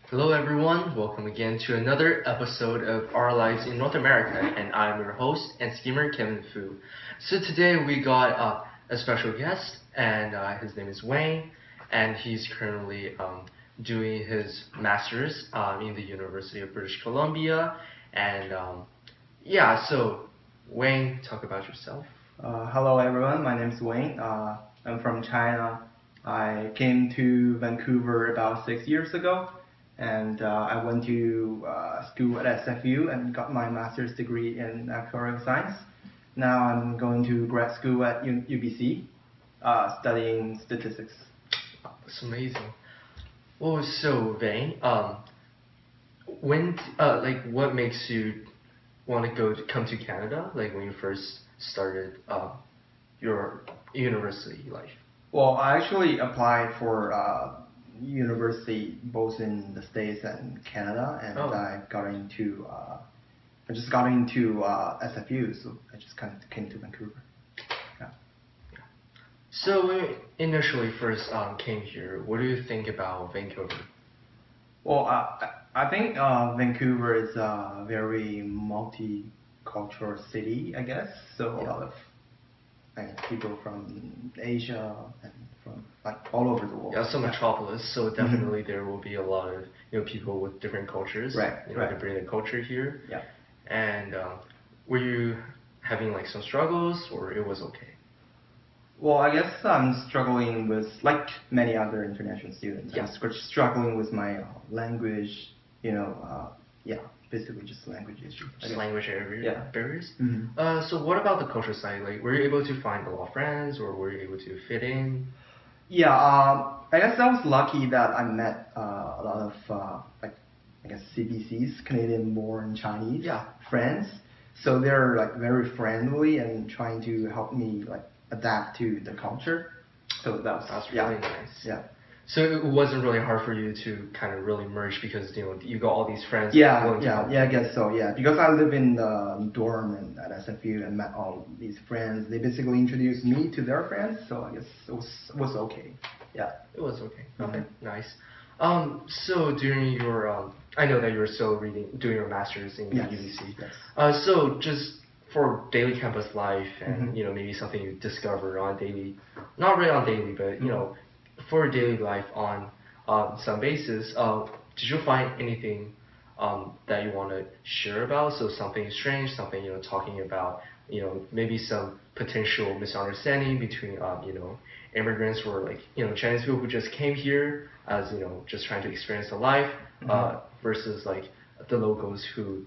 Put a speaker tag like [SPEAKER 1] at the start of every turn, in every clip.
[SPEAKER 1] Hello everyone, welcome again to another episode of Our Lives in North America, and I'm your host and schemer Kevin Fu. So today we got a special guest, and his name is Wayne, and he's currently doing his master's in the University of British Columbia, and so Wayne, talk about yourself.
[SPEAKER 2] Hello everyone, my name is Wayne. I'm from China. I came to Vancouver about 6 years ago, and I went to school at SFU and got my master's degree in actuarial science. Now I'm going to grad school at UBC, studying statistics.
[SPEAKER 1] That's amazing. Well, so Vane, what makes you want to come to Canada? Like when you first started your university life?
[SPEAKER 2] Well, I actually applied for university both in the States and Canada, and I just got into SFU, so I just kind of came to Vancouver. Yeah.
[SPEAKER 1] So when you initially first came here, what do you think about Vancouver?
[SPEAKER 2] Well, I think Vancouver is a very multicultural city, I guess. So a lot of people from Asia and from all over the world.
[SPEAKER 1] Yeah, it's a metropolis, so definitely there will be a lot of people with different cultures.
[SPEAKER 2] Right.
[SPEAKER 1] They bring the culture here.
[SPEAKER 2] Yeah.
[SPEAKER 1] And were you having some struggles, or it was okay?
[SPEAKER 2] Well, I guess I'm struggling with, like many other international students,
[SPEAKER 1] yeah.
[SPEAKER 2] I'm struggling with my language, basically just language issues.
[SPEAKER 1] Just language barriers?
[SPEAKER 2] Mm-hmm.
[SPEAKER 1] So what about the culture side? Like, were you able to find a lot of friends, or were you able to fit in?
[SPEAKER 2] Yeah, I guess I was lucky that I met a lot of, CBCs, Canadian-born Chinese friends. So they're very friendly and trying to help me adapt to the culture. So
[SPEAKER 1] that's really nice.
[SPEAKER 2] Yeah.
[SPEAKER 1] So it wasn't really hard for you to kind of really merge because you got all these friends.
[SPEAKER 2] Yeah, I guess so. Yeah, because I live in the dorm and at SFU and met all these friends. They basically introduced me to their friends, so I guess it was okay. Yeah,
[SPEAKER 1] it was okay.
[SPEAKER 2] Mm-hmm.
[SPEAKER 1] Okay, nice. So during your I know that you're still doing your master's in UBC.
[SPEAKER 2] Yes.
[SPEAKER 1] So just for daily campus life and maybe something you discover on daily, not really on daily, but for daily life on some basis, did you find anything that you want to share about? So something strange, something talking about maybe some potential misunderstanding between immigrants or Chinese people who just came here as just trying to experience a life versus the locals who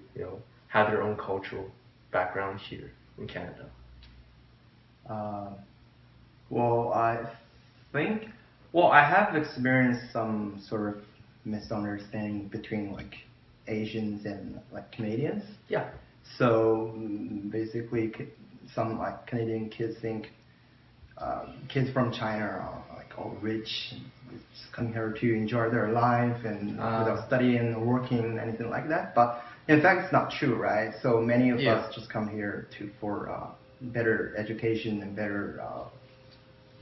[SPEAKER 1] have their own cultural background here in Canada.
[SPEAKER 2] Well, I think I have experienced some sort of misunderstanding between Asians and Canadians.
[SPEAKER 1] Yeah.
[SPEAKER 2] So basically, some Canadian kids think kids from China are all rich and just come here to enjoy their life and without studying or working, anything like that. But in fact, it's not true, right? So many of us just come here for better education and better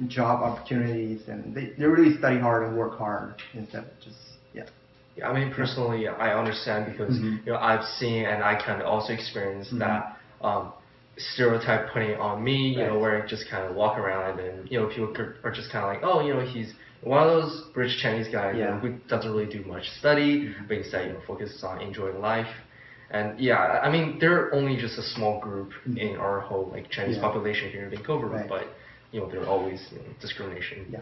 [SPEAKER 2] job opportunities, and they really study hard and work hard instead of just
[SPEAKER 1] I mean, personally, I understand because I've seen and I kind of also experienced that stereotype putting on me, where I just kind of walk around and then people are just kind of like, he's one of those rich Chinese guys who doesn't really do much study, but instead focuses on enjoying life. And I mean, they're only just a small group in our whole Chinese population here in Vancouver, but there are always discrimination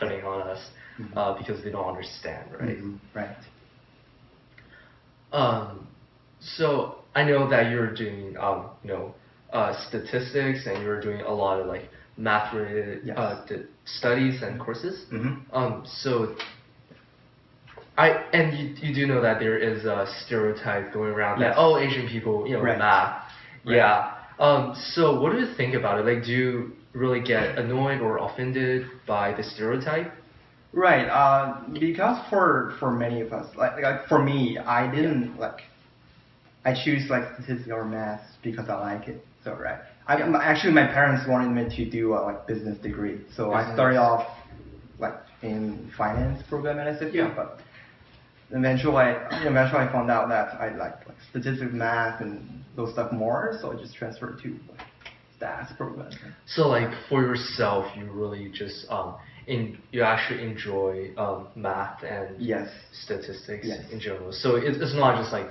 [SPEAKER 1] putting on us because they don't understand, right?
[SPEAKER 2] Right.
[SPEAKER 1] So I know that you're doing statistics and you're doing a lot of math related studies and courses. So you do know that there is a stereotype going around that Asian people math. So what do you think about it? Do you really get annoyed or offended by the stereotype?
[SPEAKER 2] Right. Because for many of us, for me, I didn't I choose statistics or math because I like it. So actually my parents wanted me to do a business degree. So I started off in finance program at SFU, but eventually I found out that I like statistics, math, and those stuff more, so I just transferred to stats program.
[SPEAKER 1] So like for yourself, you really just you actually enjoy math and
[SPEAKER 2] Yes.
[SPEAKER 1] statistics
[SPEAKER 2] Yes.
[SPEAKER 1] in general. So it's not just like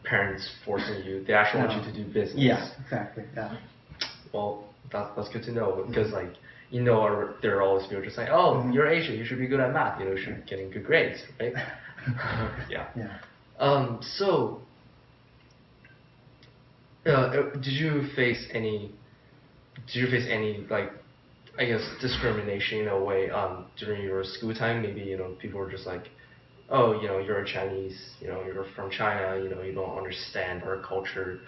[SPEAKER 1] parents forcing you; they actually want you to do business.
[SPEAKER 2] Yeah, exactly. Yeah.
[SPEAKER 1] Well, that's good to know because there are always people just like, oh, you're Asian, you should be good at math, you should be getting good grades, right? Yeah.
[SPEAKER 2] Yeah.
[SPEAKER 1] So, did you face any like, I guess, discrimination in a way during your school time? Maybe people were just like, oh, you're a Chinese, you're from China, you don't understand our culture,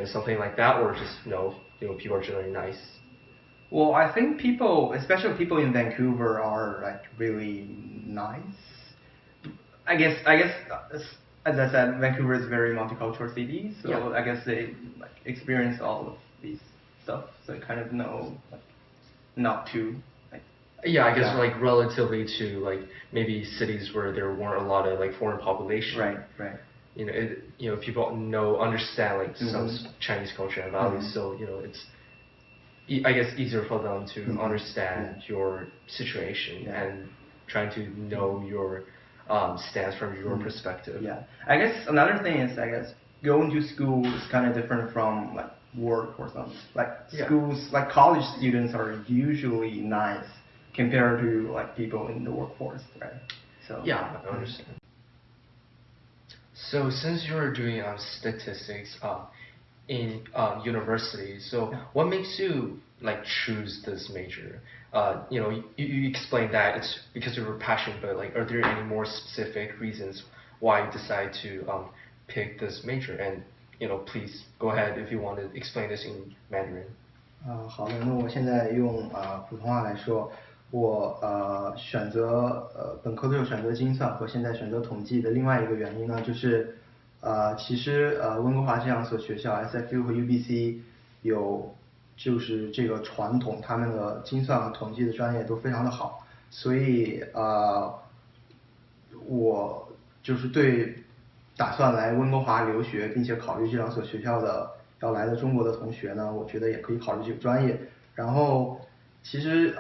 [SPEAKER 1] something like that, or just people are generally nice.
[SPEAKER 2] Well, I think people, especially people in Vancouver, are like really nice. I guess as I said, Vancouver is a very multicultural city, so
[SPEAKER 1] Yeah.
[SPEAKER 2] I guess they like experience all of these stuff, so I kind of know like not to like.
[SPEAKER 1] Yeah, I guess like relatively to like maybe cities where there weren't a lot of like foreign population.
[SPEAKER 2] Right.
[SPEAKER 1] People understand like some Chinese culture and values, so it's I guess easier for them to understand your situation and trying to know your stance from your perspective.
[SPEAKER 2] Yeah, I guess another thing is going to school is kind of different from like work or something. Like schools, like college students are usually nice compared to like people in the workforce, right? So
[SPEAKER 1] yeah, I understand. So since you're doing statistics in university, so what makes you like choose this major? You explained that it's because of your passion, but like, are there any more specific reasons why you decide to pick this major? And please go ahead if you want to explain this in Mandarin.
[SPEAKER 2] 好的，那我现在用普通话来说，我选择本科的时候选择精算和现在选择统计的另外一个原因呢，就是其实温哥华这两所学校 SFU 和 UBC 有就是这个传统，他们的精算和统计的专业都非常的好，所以我就是对打算来温哥华留学并且考虑这两所学校的要来的中国的同学呢，我觉得也可以考虑这个专业。然后其实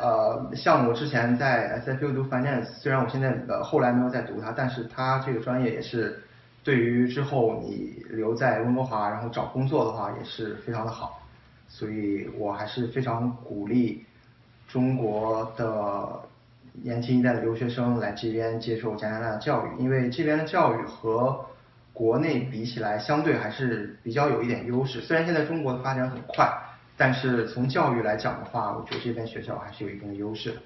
[SPEAKER 2] 像我之前在 SFU 读 Finance， 虽然我现在后来没有再读它，但是它这个专业也是对于之后你留在温哥华然后找工作的话也是非常的好，所以我还是非常鼓励中国的年轻一代的留学生来这边接受加拿大的教育，因为这边的教育和国内比起来相对还是比较有一点优势。虽然现在中国的发展很快，但是从教育来讲的话，我觉得这边学校还是有一定的优势的。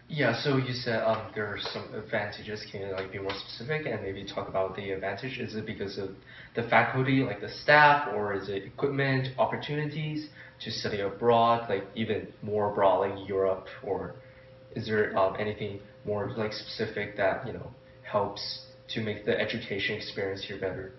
[SPEAKER 1] Yeah, so you said there are some advantages. Can you like be more specific and maybe talk about the advantage? Is it because of the faculty, like the staff, or is it equipment, opportunities to study abroad, like even more abroad, like Europe, or is there anything more like specific that helps to make the education experience here better?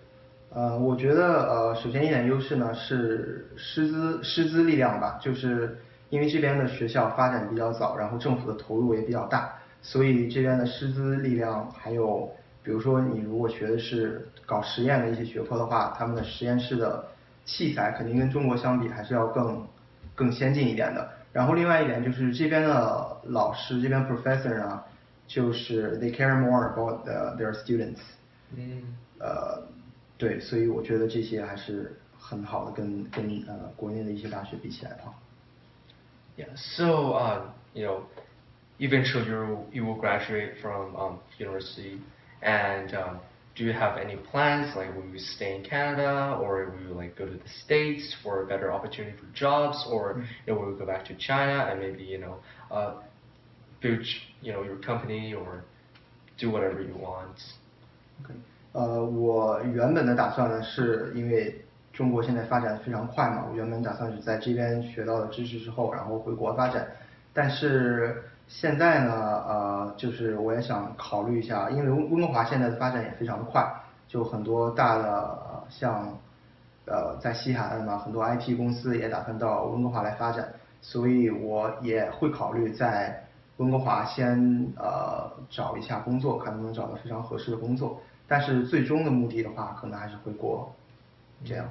[SPEAKER 2] 我觉得首先一点优势呢是师资力量吧，就是因为这边的学校发展比较早，然后政府的投入也比较大，所以这边的师资力量还有比如说你如果学的是搞实验的一些学科的话，他们的实验室的器材肯定跟中国相比还是要更先进一点的。然后另外一点就是这边的老师，这边 professor 呢，就是 they care more about their students。对，所以我觉得这些还是很好的，跟国内的一些大学比起来的话。
[SPEAKER 1] Yeah. So eventually you will graduate from university, and do you have any plans? Like, will you stay in Canada, or will you like go to the States for a better opportunity for jobs, or will you go back to China and maybe build your company or do whatever you want?
[SPEAKER 2] Okay. 我原本的打算呢，是因为中国现在发展非常快嘛，我原本打算是在这边学到了知识之后，然后回国发展。但是现在呢，就是我也想考虑一下，因为温哥华现在的发展也非常的快，就很多大的像在西海岸嘛，很多 IT 公司也打算到温哥华来发展，所以我也会考虑在温哥华先找一下工作，看能不能找到非常合适的工作。但是最终的目的的话，可能还是回国，这样。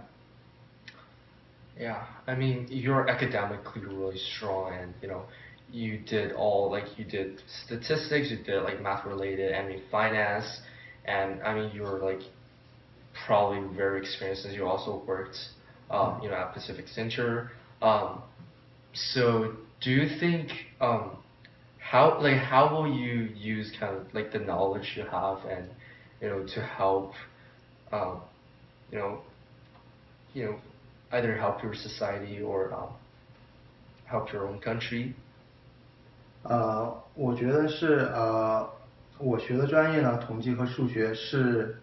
[SPEAKER 1] Yeah, I mean, you're academically really strong, and you did all you did statistics, you did math related, I mean finance, and I mean you're probably very experienced as you also worked, at Pacific Center. So do you think how will you use kind of the knowledge you have and to help you know either help your society or help your own country?
[SPEAKER 2] 我觉得是我学的专业呢，统计和数学是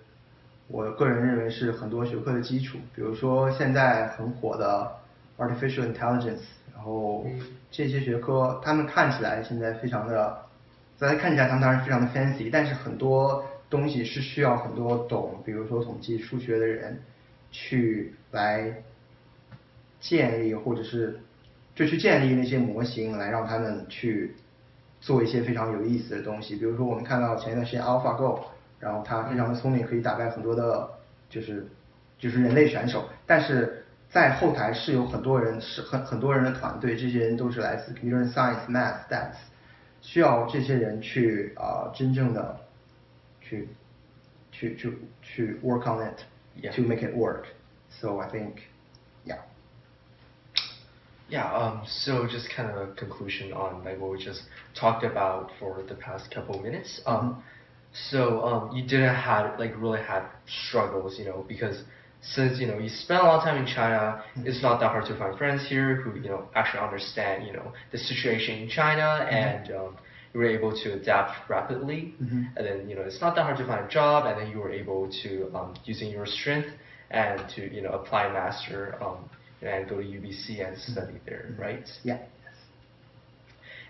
[SPEAKER 2] 我个人认为是很多学科的基础。比如说现在很火的 artificial intelligence， 然后这些学科，他们看起来现在非常的，大家看起来他们当然非常的 fancy， 但是很多东西是需要很多懂，比如说统计、数学的人去来建立，或者是就去建立那些模型，来让他们去做一些非常有意思的东西。比如说我们看到前一段时间 AlphaGo， 然后它非常的聪明，可以打败很多的就是人类选手，但是在后台是有很多人的团队，这些人都是来自 computer science、math、stats， 需要这些人去真正的去 work on it to make it work. So I think, yeah.
[SPEAKER 1] Yeah, so just kind of a conclusion on what we just talked about for the past couple of minutes. So you didn't have really had struggles, because since you spent a lot of time in China, it's not that hard to find friends here who actually understand the situation in China, and you were able to adapt rapidly, and then it's not that hard to find a job, and then you were able to using your strength and to apply master and go to UBC and study there, right?
[SPEAKER 2] Yeah.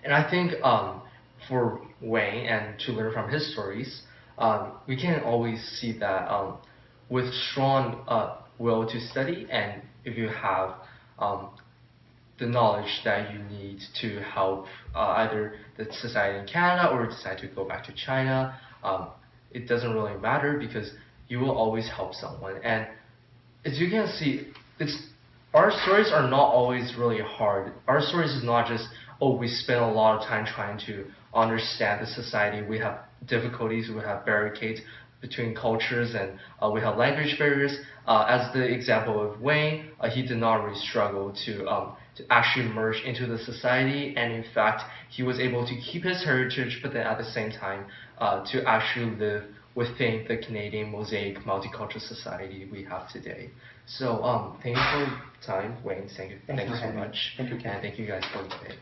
[SPEAKER 1] And I think for Wayne and to learn from his stories, we can always see that with strong will to study, and if you have the knowledge that you need to help either the society in Canada or decide to go back to China, it doesn't really matter because you will always help someone. And as you can see, our stories are not always really hard. Our stories is not just, we spend a lot of time trying to understand the society. We have difficulties, we have barricades between cultures, and we have language barriers. As the example of Wayne, he did not really struggle to actually merge into the society, and in fact, he was able to keep his heritage, but then at the same time, to actually live within the Canadian mosaic multicultural society we have today. So thank you for your time, Wayne. Thank you so much.
[SPEAKER 2] Thank you, Ken.
[SPEAKER 1] And thank you guys for today.